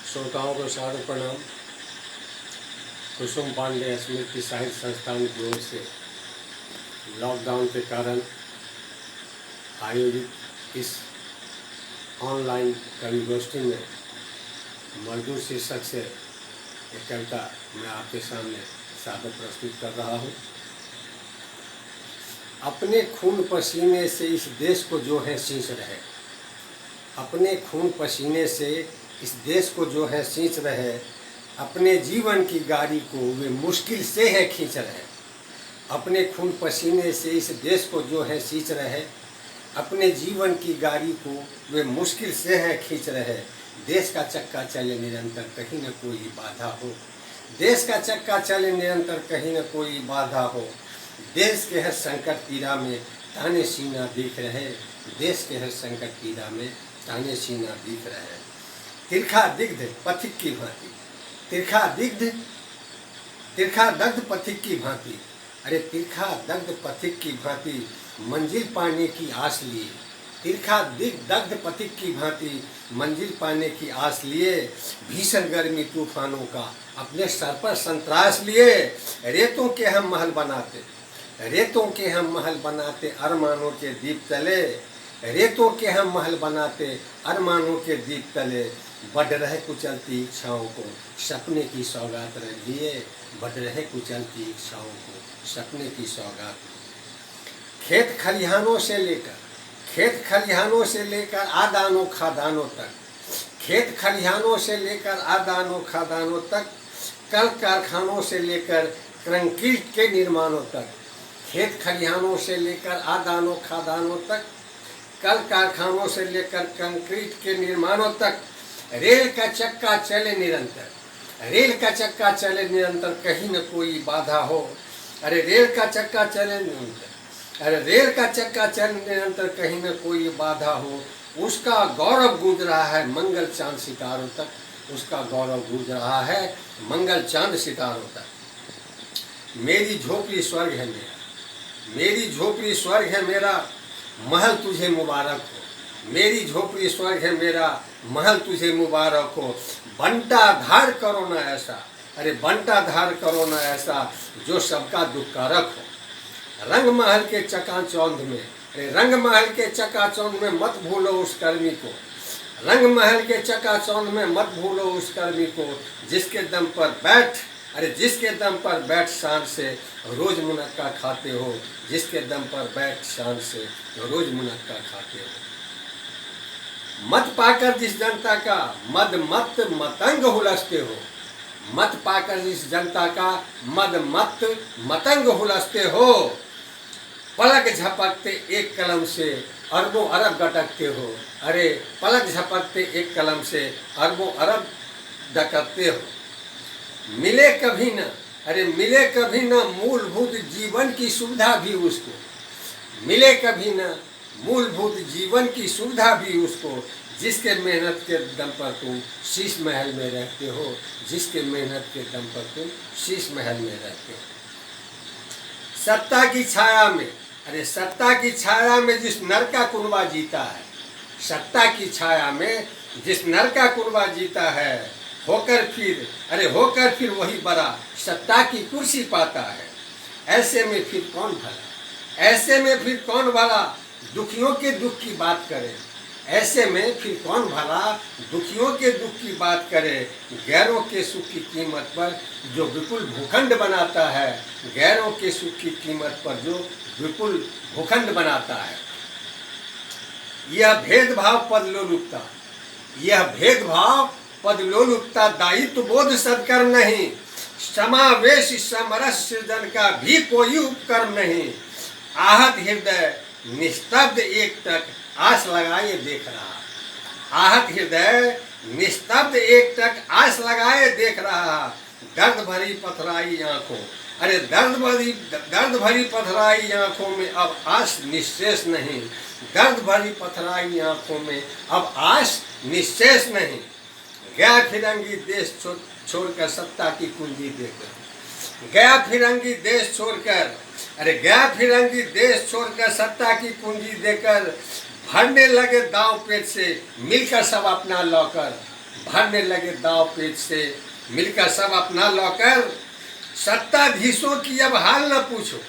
श्रोताओं को सादर प्रणाम। कुसुम पांडे स्मृति साहित्य संस्थान की ओर से लॉकडाउन के कारण आयोजित इस ऑनलाइन कवि गोष्ठी में मजदूर शीर्षक से एक कविता मैं आपके सामने सादर प्रस्तुत कर रहा हूँ। अपने खून पसीने से इस देश को जो है सींच रहे, अपने खून पसीने से इस देश को जो है सींच रहे, अपने जीवन की गाड़ी को वे मुश्किल से है खींच रहे। अपने खून पसीने से इस देश को जो है सींच रहे, अपने जीवन की गाड़ी को वे मुश्किल से है खींच रहे। देश का चक्का चले निरंतर कहीं न कोई बाधा हो, देश का चक्का चले निरंतर कहीं न कोई बाधा हो। देश के हर संकट पीड़ा में ताने सीना दिख रहे, देश के हर संकट पीड़ा में ताने सीना दिख रहे। तिरखा दिग्ध पथिक की भांति, तिरखा दग्ध पथिक की भांति, अरे तिरखा दग्ध पथिक की भांति मंजिल पाने की आस लिए, तिरखा दग्ध पथिक की भांति मंजिल पाने की आस लिए। भीषण गर्मी तूफानों का अपने सर पर संतरास लिए। रेतों के हम महल बनाते, रेतों के हम महल बनाते अरमानों के दीप तले, रेतों के हम महल बनाते अरमानों के दीप तले। बढ़ रहे कुचलती इच्छाओं को सपने की सौगात लिए, बढ़ रहे कुचलती इच्छाओं को सपने की सौगात। खेत खलिहानों से लेकर आदानों खादानों तक, खेत खलिहानों से लेकर आदानों खादानों तक, कल कारखानों से लेकर कंक्रीट के निर्माणों तक, खेत खलिहानों से लेकर आदानों खादानों तक, कल कारखानों से लेकर कंक्रीट के निर्माणों तक। रेल का चक्का चले निरंतर, रेल का चक्का चले निरंतर कहीं न कोई बाधा हो। अरे रेल का चक्का चले निरंतर, अरे रेल का चक्का चले निरंतर कहीं न कोई बाधा हो। उसका गौरव गूंज रहा है मंगल चांद सितारों तक, उसका गौरव गूंज रहा है मंगल चांद सितारों तक। मेरी झोपड़ी स्वर्ग है मेरा, मेरी झोपड़ी स्वर्ग है मेरा, महल तुझे मुबारक हो। मेरी झोपड़ी स्वर्ग है मेरा, महल तुझे मुबारक हो। बंटा धार करो ना ऐसा, अरे बंटा धार करो ना ऐसा जो सबका दुखकारक हो। रंग महल के चकाचौंध में, अरे रंग महल के चकाचौंध में मत भूलो उस कर्मी को, रंग महल के चकाचौंध में मत भूलो उस कर्मी को। जिसके दम पर बैठ, अरे जिसके दम पर बैठ शान से रोज मुनक्का खाते हो, जिसके दम पर बैठ शान से रोज मुनक्का खाते हो। मत पाकर जिस जनता का मद मत मतंग हुलसते हो, मत पाकर जिस जनता का मद मत मतंग हुलसते हो। पलक झपकते एक कलम से अरबों अरब गटकते हो, अरे पलक झपकते एक कलम से अरबों अरब डकते हो। मिले कभी न, अरे मिले कभी न मूलभूत जीवन की सुविधा भी उसको, मिले कभी न मूलभूत जीवन की सुविधा भी उसको। जिसके मेहनत के दम पर तुम शीश महल में रहते हो, जिसके मेहनत के दम पर तुम शीश महल में रहते हो। सत्ता की छाया में, अरे सत्ता की छाया में जिस नर का कुनबा जीता है, सत्ता की छाया में जिस नर का कुनबा जीता है, होकर फिर वही बड़ा सत्ता की कुर्सी पाता है। ऐसे में फिर कौन भला, ऐसे में फिर कौन भला दुखियों के दुख की बात करे, ऐसे में फिर कौन भला दुखियों के दुख की बात करे। गैरों के सुख की कीमत पर जो विपुल भूखंड बनाता है, गैरों के सुख की कीमत पर जो विपुल भूखंड बनाता है। यह भेदभाव पदलोलुपता, यह भेदभाव पदलोलुपता दायित्व बोध सत्कर्म नहीं, समावेश समरस सृजन का भी कोई उपकर्म नहीं। आहत हृदय निस्तब्ध एक टक आस लगाए देख रहा, आहत हृदय निस्तब्ध एक टक आस लगाए देख रहा। दर्द भरी पथराई आंखों, अरे दर्द भरी पथराई आंखों में अब आस निश्चेष नहीं, दर्द भरी पथराई आंखों में अब आस निश्चेष नहीं। गया फिरंगी देश छोड़कर सत्ता की कुंजी देकर, गया फिरंगी देश छोड़कर, अरे गया फिरंगी देश छोड़कर सत्ता की पूंजी देकर। भरने लगे दांव पेट से मिलकर सब अपना लौकर, भरने लगे दाव पेच से, मिलकर सब अपना लौकर। सत्ताधीशों की अब हाल न पूछो,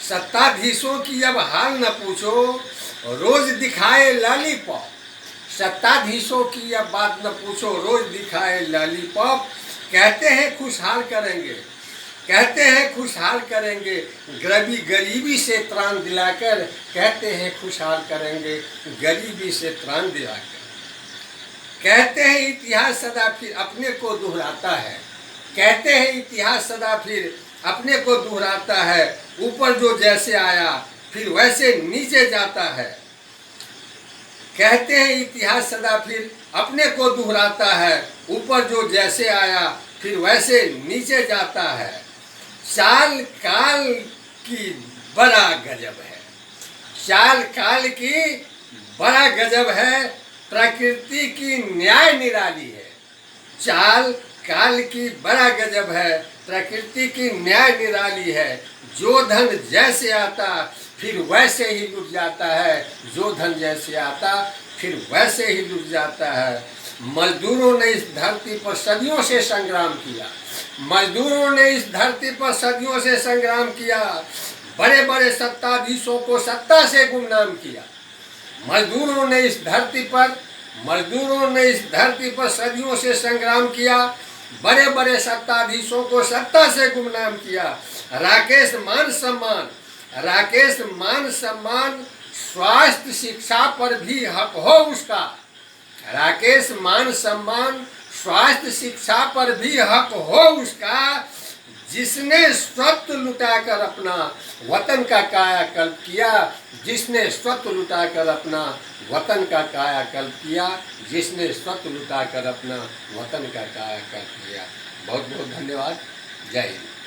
सत्ताधीशों की अब हाल न पूछो, रोज दिखाए लॉलीपॉप। सत्ताधीशों की अब बात न पूछो, रोज दिखाए लॉलीपॉप। कहते हैं खुशहाल करेंगे, कहते हैं खुशहाल करेंगे, गरीबी से त्राण दिलाकर। कहते हैं खुशहाल करेंगे, गरीबी से त्राण दिलाकर। कहते हैं इतिहास सदा फिर अपने को दोहराता है, कहते हैं इतिहास सदा फिर अपने को दोहराता है। ऊपर जो जैसे आया फिर वैसे नीचे जाता है। कहते हैं इतिहास सदा फिर अपने को दोहराता है। ऊपर जो जैसे आया फिर वैसे नीचे जाता है। चाल काल की बड़ा गजब है, चाल काल की बड़ा गजब है, प्रकृति की न्याय निराली है। चाल काल की बड़ा गजब है, प्रकृति की न्याय निराली है। जो धन जैसे आता फिर वैसे ही लुट जाता है, जो धन जैसे आता फिर वैसे ही लुट जाता है। मजदूरों ने इस धरती पर सदियों से संग्राम किया, मजदूरों ने इस धरती पर सदियों से संग्राम किया। बड़े बड़े सत्ताधीशों को सत्ता से गुमनाम किया। मजदूरों ने इस धरती पर, मजदूरों ने इस धरती पर सदियों से संग्राम किया। बड़े बड़े सत्ताधीशों को सत्ता से गुमनाम किया। राकेश मान सम्मान, राकेश मान सम्मान, स्वास्थ्य शिक्षा पर भी हक हो उसका। राकेश मान सम्मान, स्वास्थ्य शिक्षा पर भी हक हो उसका। जिसने स्वत्व लुटाकर अपना वतन का कायाकल्प किया, जिसने स्वत्व लुटाकर अपना वतन का कायाकल्प किया, जिसने स्वत्व लुटाकर अपना वतन का कायाकल्प किया। बहुत बहुत धन्यवाद। जय हिंद।